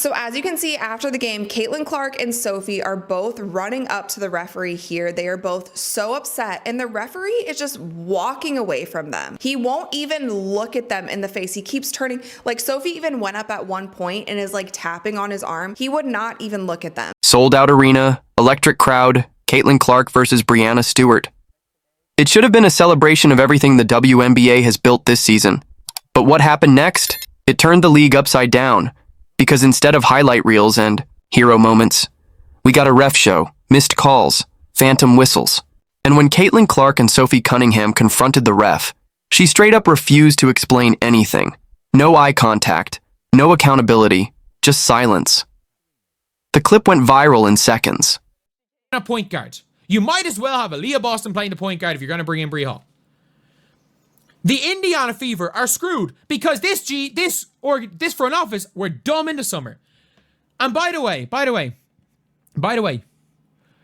So as you can see after the game, Caitlin Clark and Sophie are both running up to the referee here. They are both so upset, and the referee is just walking away from them. He won't even look at them in the face. He keeps turning. Like, Sophie even went up at one point and is like tapping on his arm. He would not even look at them. Sold out arena, electric crowd, Caitlin Clark versus Brianna Stewart. It should have been a celebration of everything the WNBA has built this season. But what happened next? It turned the league upside down. Because instead of highlight reels and hero moments, we got a ref show, missed calls, phantom whistles. And when Caitlin Clark and Sophie Cunningham confronted the ref, she straight up refused to explain anything. No eye contact, no accountability, just silence. The clip went viral in seconds. A point guard. You might as well have a Leah Boston playing the point guard if you're going to bring in Bree Hall. The Indiana Fever are screwed because this front office were dumb in the summer. And by the way,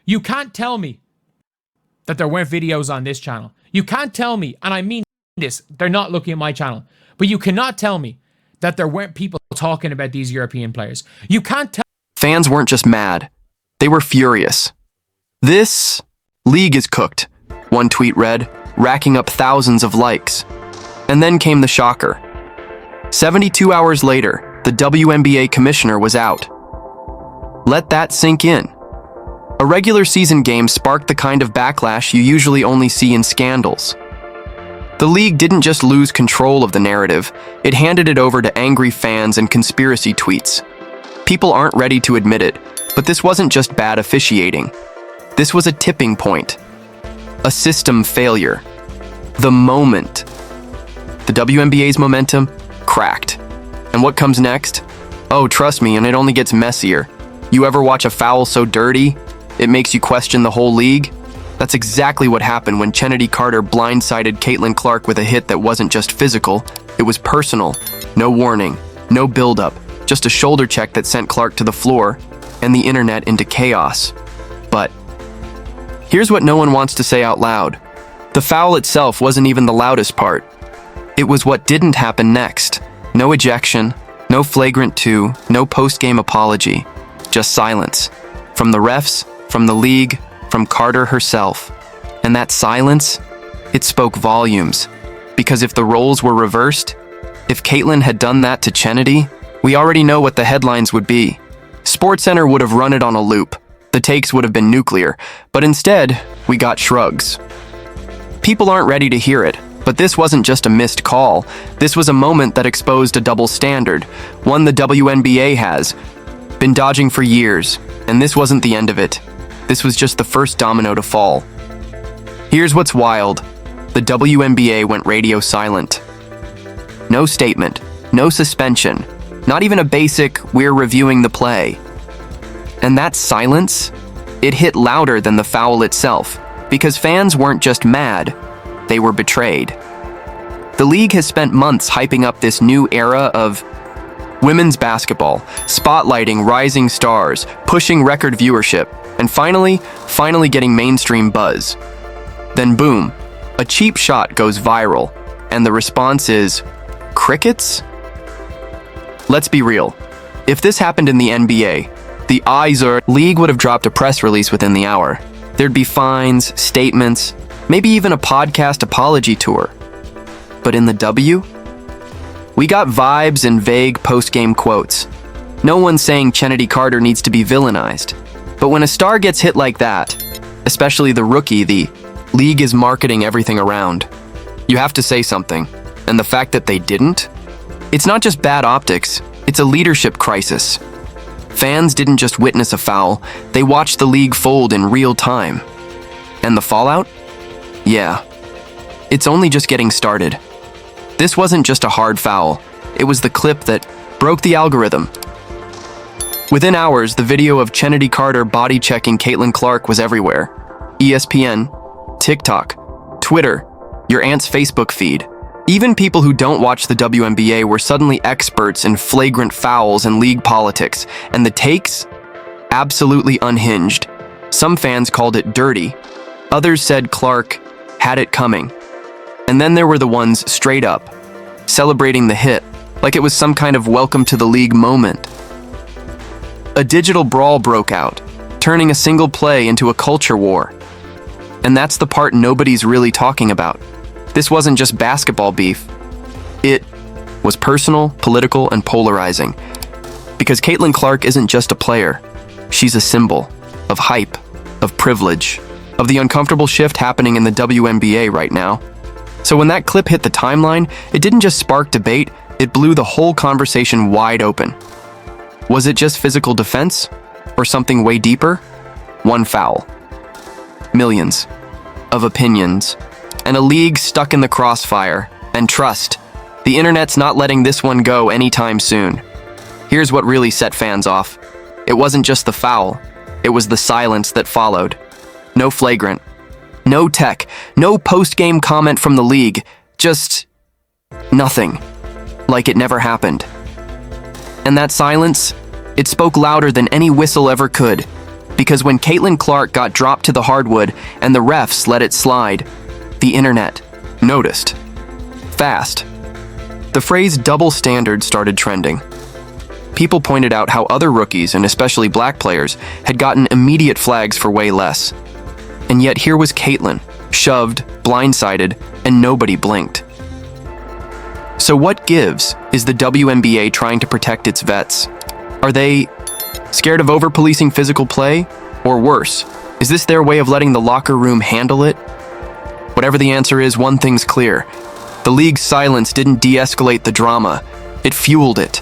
you can't tell me that there weren't videos on this channel. You can't tell me, and I mean this, they're not looking at my channel, but you cannot tell me that there weren't people talking about these European players. You can't tell. Fans weren't just mad. They were furious. This league is cooked, one tweet read, racking up thousands of likes. And then came the shocker. 72 hours later, the WNBA commissioner was out. Let that sink in. A regular season game sparked the kind of backlash you usually only see in scandals. The league didn't just lose control of the narrative, it handed it over to angry fans and conspiracy tweets. People aren't ready to admit it, but this wasn't just bad officiating. This was a tipping point. A system failure. The moment. The WNBA's momentum cracked. And what comes next? Oh, trust me, and it only gets messier. You ever watch a foul so dirty, it makes you question the whole league? That's exactly what happened when Chennedy Carter blindsided Caitlin Clark with a hit that wasn't just physical, it was personal. No warning, no buildup, just a shoulder check that sent Clark to the floor and the internet into chaos. But here's what no one wants to say out loud. The foul itself wasn't even the loudest part. It was what didn't happen next. No ejection, no flagrant 2, no post-game apology. Just silence. From the refs, from the league, from Carter herself. And that silence, it spoke volumes. Because if the roles were reversed, if Caitlin had done that to Chennedy, we already know what the headlines would be. SportsCenter would have run it on a loop. The takes would have been nuclear. But instead, we got shrugs. People aren't ready to hear it. But this wasn't just a missed call. This was a moment that exposed a double standard, one the WNBA has been dodging for years, and this wasn't the end of it. This was just the first domino to fall. Here's what's wild. The WNBA went radio silent. No statement, no suspension, not even a basic, "we're reviewing the play." And that silence, it hit louder than the foul itself, because fans weren't just mad, they were betrayed. The league has spent months hyping up this new era of women's basketball, spotlighting rising stars, pushing record viewership, and finally getting mainstream buzz. Then boom, a cheap shot goes viral, and the response is, crickets? Let's be real. If this happened in the NBA, the league would have dropped a press release within the hour. There'd be fines, statements, maybe even a podcast apology tour. But in the W? We got vibes and vague post-game quotes. No one's saying Chennedy Carter needs to be villainized. But when a star gets hit like that, especially the rookie, the league is marketing everything around. You have to say something. And the fact that they didn't? It's not just bad optics, it's a leadership crisis. Fans didn't just witness a foul, they watched the league fold in real time. And the fallout? Yeah, it's only just getting started. This wasn't just a hard foul, it was the clip that broke the algorithm. Within hours, the video of Chennedy Carter body-checking Caitlin Clark was everywhere. ESPN, TikTok, Twitter, your aunt's Facebook feed. Even people who don't watch the WNBA were suddenly experts in flagrant fouls and league politics, and the takes? Absolutely unhinged. Some fans called it dirty. Others said Clark had it coming. And then there were the ones straight up, celebrating the hit, like it was some kind of welcome to the league moment. A digital brawl broke out, turning a single play into a culture war. And that's the part nobody's really talking about. This wasn't just basketball beef. It was personal, political, and polarizing. Because Caitlin Clark isn't just a player. She's a symbol of hype, of privilege, of the uncomfortable shift happening in the WNBA right now. So when that clip hit the timeline, it didn't just spark debate, it blew the whole conversation wide open. Was it just physical defense? Or something way deeper? One foul. Millions of opinions. And a league stuck in the crossfire. And trust, the internet's not letting this one go anytime soon. Here's what really set fans off. It wasn't just the foul, it was the silence that followed. No flagrant, no tech, no post-game comment from the league, just nothing. Like it never happened. And that silence, it spoke louder than any whistle ever could. Because when Caitlin Clark got dropped to the hardwood and the refs let it slide, the internet noticed. Fast. The phrase double standard started trending. People pointed out how other rookies, and especially black players, had gotten immediate flags for way less. And yet here was Caitlin, shoved, blindsided, and nobody blinked. So what gives is the WNBA trying to protect its vets? Are they scared of over-policing physical play? Or worse, is this their way of letting the locker room handle it? Whatever the answer is, one thing's clear. The league's silence didn't de-escalate the drama, it fueled it.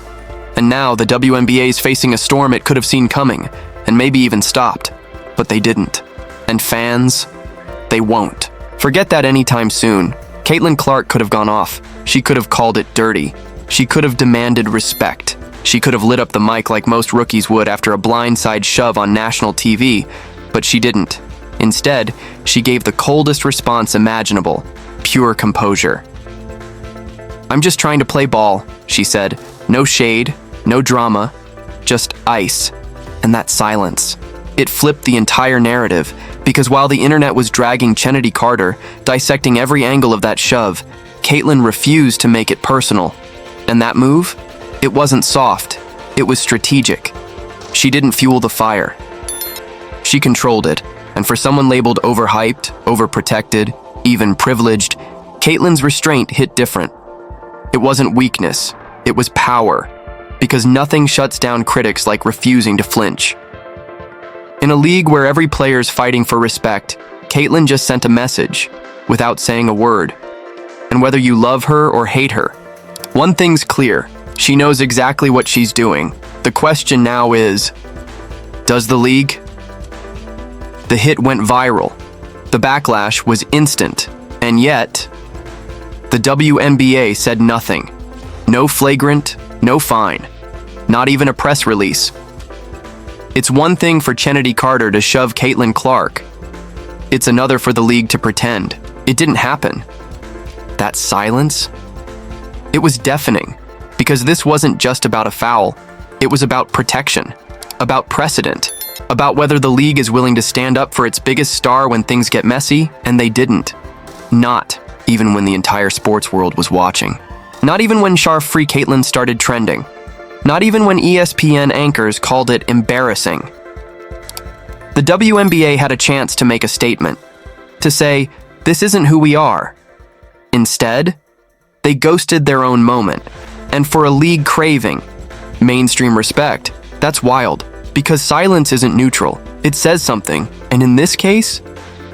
And now the WNBA's facing a storm it could have seen coming, and maybe even stopped. But they didn't. And fans, they won't. Forget that anytime soon. Caitlin Clark could have gone off. She could have called it dirty. She could have demanded respect. She could have lit up the mic like most rookies would after a blindside shove on national TV, but she didn't. Instead, she gave the coldest response imaginable, pure composure. "I'm just trying to play ball," she said. No shade, no drama, just ice. And that silence. It flipped the entire narrative, because while the internet was dragging Kennedy Carter, dissecting every angle of that shove, Caitlin refused to make it personal. And that move? It wasn't soft, it was strategic. She didn't fuel the fire. She controlled it, and for someone labeled overhyped, overprotected, even privileged, Caitlin's restraint hit different. It wasn't weakness, it was power, because nothing shuts down critics like refusing to flinch. In a league where every player's fighting for respect, Caitlin just sent a message, without saying a word. And whether you love her or hate her, one thing's clear, she knows exactly what she's doing. The question now is, does the league? The hit went viral. The backlash was instant, and yet, the WNBA said nothing. No flagrant, no fine, not even a press release. It's one thing for Kennedy Carter to shove Caitlin Clark. It's another for the league to pretend it didn't happen. That silence? It was deafening, because this wasn't just about a foul. It was about protection, about precedent, about whether the league is willing to stand up for its biggest star when things get messy, and they didn't. Not even when the entire sports world was watching. Not even when Scarf-Free Caitlin started trending. Not even when ESPN anchors called it embarrassing. The WNBA had a chance to make a statement, to say, this isn't who we are. Instead, they ghosted their own moment. And for a league craving mainstream respect, that's wild, because silence isn't neutral. It says something, and in this case,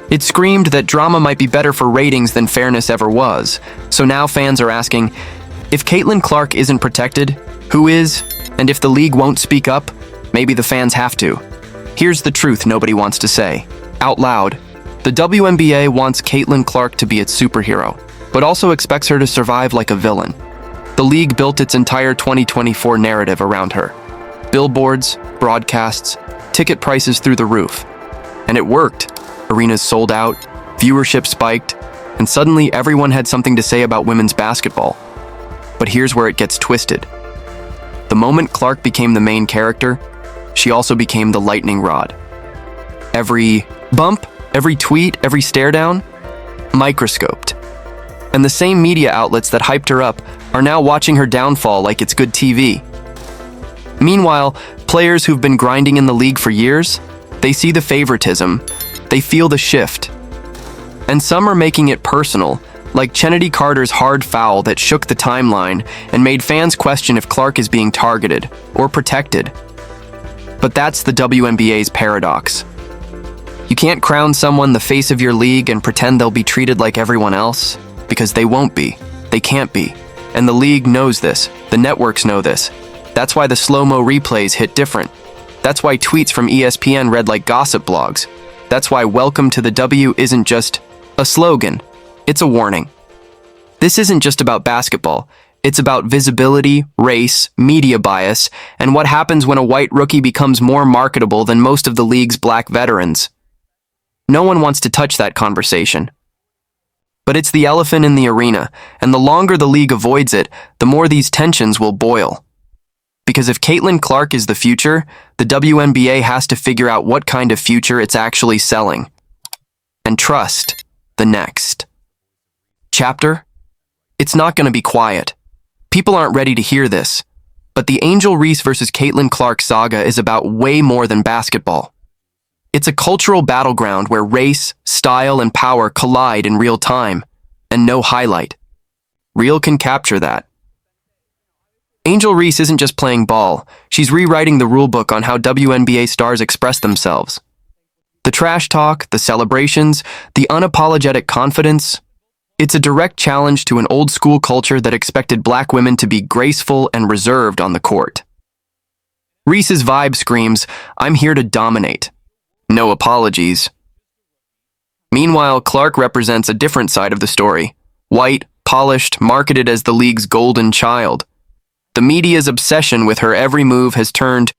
it screamed that drama might be better for ratings than fairness ever was. So now fans are asking, if Caitlin Clark isn't protected, who is? And if the league won't speak up, maybe the fans have to. Here's the truth nobody wants to say. Out loud, the WNBA wants Caitlin Clark to be its superhero, but also expects her to survive like a villain. The league built its entire 2024 narrative around her. Billboards, broadcasts, ticket prices through the roof. And it worked. Arenas sold out, viewership spiked, and suddenly everyone had something to say about women's basketball. But here's where it gets twisted. The moment Clark became the main character, she also became the lightning rod. Every bump, every tweet, every stare down, microscoped. And the same media outlets that hyped her up are now watching her downfall like it's good TV. Meanwhile, Players who've been grinding in the league for years, they see the favoritism, they feel the shift. And some are making it personal, like Kennedy Carter's hard foul that shook the timeline and made fans question if Clark is being targeted or protected. But that's the WNBA's paradox. You can't crown someone the face of your league and pretend they'll be treated like everyone else, because they won't be. They can't be. And the league knows this. The networks know this. That's why the slow-mo replays hit different. That's why tweets from ESPN read like gossip blogs. That's why welcome to the W isn't just a slogan. It's a warning. This isn't just about basketball. It's about visibility, race, media bias, and what happens when a white rookie becomes more marketable than most of the league's black veterans. No one wants to touch that conversation. But it's the elephant in the arena, and the longer the league avoids it, the more these tensions will boil. Because if Caitlin Clark is the future, the WNBA has to figure out what kind of future it's actually selling. And trust the next chapter. It's not going to be quiet. People aren't ready to hear this. But the Angel Reese versus Caitlin Clark saga is about way more than basketball. It's a cultural battleground where race, style, and power collide in real time, and no highlight. Reel can capture that. Angel Reese isn't just playing ball, she's rewriting the rulebook on how WNBA stars express themselves. The trash talk, the celebrations, the unapologetic confidence, it's a direct challenge to an old-school culture that expected black women to be graceful and reserved on the court. Reese's vibe screams, "I'm here to dominate. No apologies." Meanwhile, Clark represents a different side of the story. White, polished, marketed as the league's golden child. The media's obsession with her every move has turned